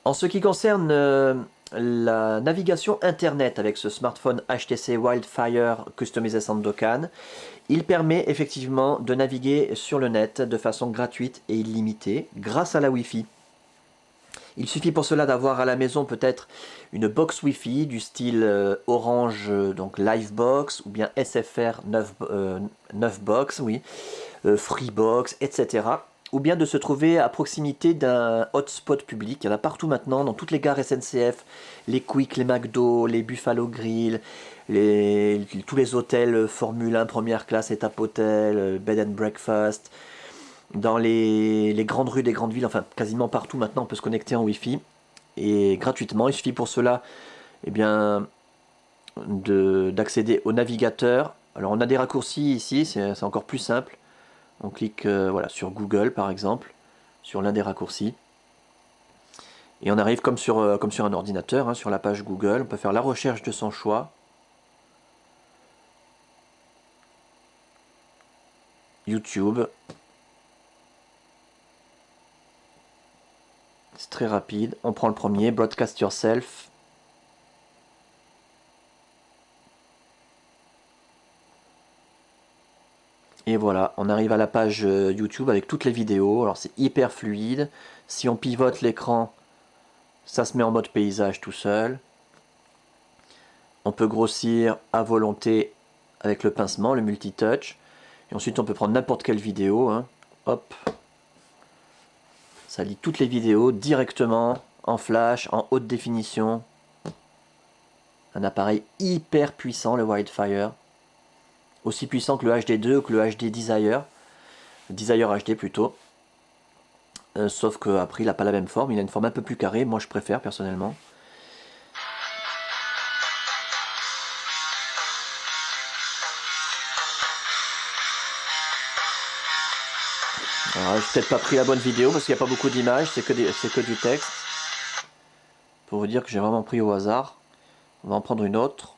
En ce qui concerne la navigation internet avec ce smartphone HTC Wildfire customisé Sandokan, il permet effectivement de naviguer sur le net de façon gratuite et illimitée grâce à la Wi-Fi. Il suffit pour cela d'avoir à la maison peut-être une box Wi-Fi du style Orange donc Livebox ou bien SFR 9 Box, oui, Freebox, etc. Ou bien de se trouver à proximité d'un hotspot public. Il y en a partout maintenant, dans toutes les gares SNCF, les Quick, les McDo, les Buffalo Grill, tous les hôtels Formule 1 première classe, étape hôtel, bed and breakfast. Dans les grandes rues des grandes villes, enfin quasiment partout maintenant, on peut se connecter en Wi-Fi et gratuitement. Il suffit pour cela, eh bien, d'accéder au navigateur. Alors on a des raccourcis ici, c'est encore plus simple. On clique voilà, sur Google par exemple, sur l'un des raccourcis. Et on arrive comme sur un ordinateur, hein, sur la page Google. On peut faire la recherche de son choix. YouTube. C'est très rapide. On prend le premier, Broadcast Yourself. Et voilà, on arrive à la page YouTube avec toutes les vidéos. Alors c'est hyper fluide. Si on pivote l'écran, ça se met en mode paysage tout seul. On peut grossir à volonté avec le pincement, le multitouch. Et ensuite on peut prendre n'importe quelle vidéo. Hein. Hop. Ça lit toutes les vidéos directement, en flash, en haute définition. Un appareil hyper puissant, le Wildfire. Aussi puissant que le HD2 ou que le HD Desire. Desire HD plutôt. Sauf qu'après il n'a pas la même forme, il a une forme un peu plus carrée, moi je préfère personnellement. Alors j'ai peut-être pas pris la bonne vidéo parce qu'il n'y a pas beaucoup d'images, c'est que du texte. Pour vous dire que j'ai vraiment pris au hasard. On va en prendre une autre.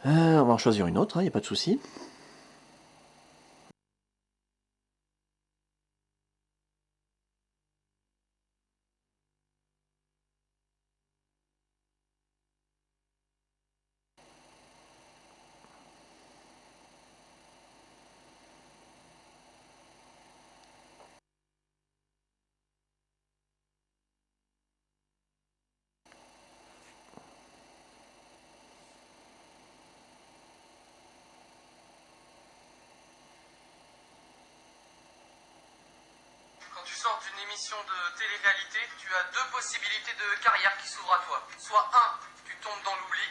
On va en choisir une autre, il n'y a pas de souci. Quand tu sors d'une émission de télé-réalité, tu as deux possibilités de carrière qui s'ouvrent à toi. Soit un, tu tombes dans l'oubli,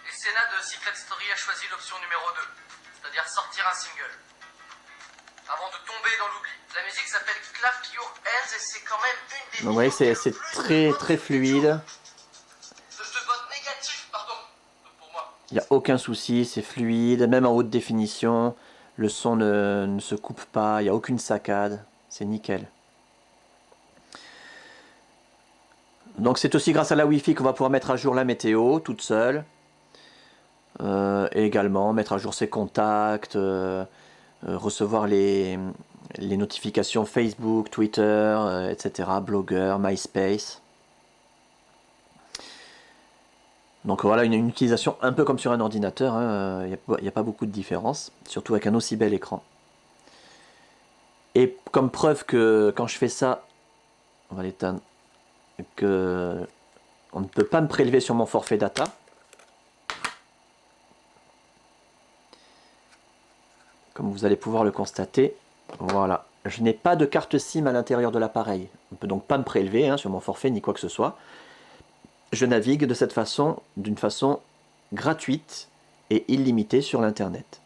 et Senna de Secret Story a choisi l'option numéro 2, c'est-à-dire sortir un single. Avant de tomber dans l'oubli. La musique s'appelle Clap Your Hands et c'est quand même une des Donc vous voyez, c'est très fluide. de vote négatif, pardon, pour moi. Il n'y a aucun souci, c'est fluide, même en haute définition. Le son ne se coupe pas, il n'y a aucune saccade. C'est nickel. Donc c'est aussi grâce à la Wi-Fi qu'on va pouvoir mettre à jour la météo toute seule. Et également mettre à jour ses contacts, recevoir les notifications Facebook, Twitter, etc., Blogger, MySpace. Donc voilà, une utilisation un peu comme sur un ordinateur, il n'y a pas beaucoup de différence, surtout avec un aussi bel écran. Et comme preuve que quand je fais ça, on va l'éteindre, que on ne peut pas me prélever sur mon forfait data. Comme vous allez pouvoir le constater, voilà. Je n'ai pas de carte SIM à l'intérieur de l'appareil. On ne peut donc pas me prélever sur mon forfait ni quoi que ce soit. Je navigue de cette façon, d'une façon gratuite et illimitée sur l'internet.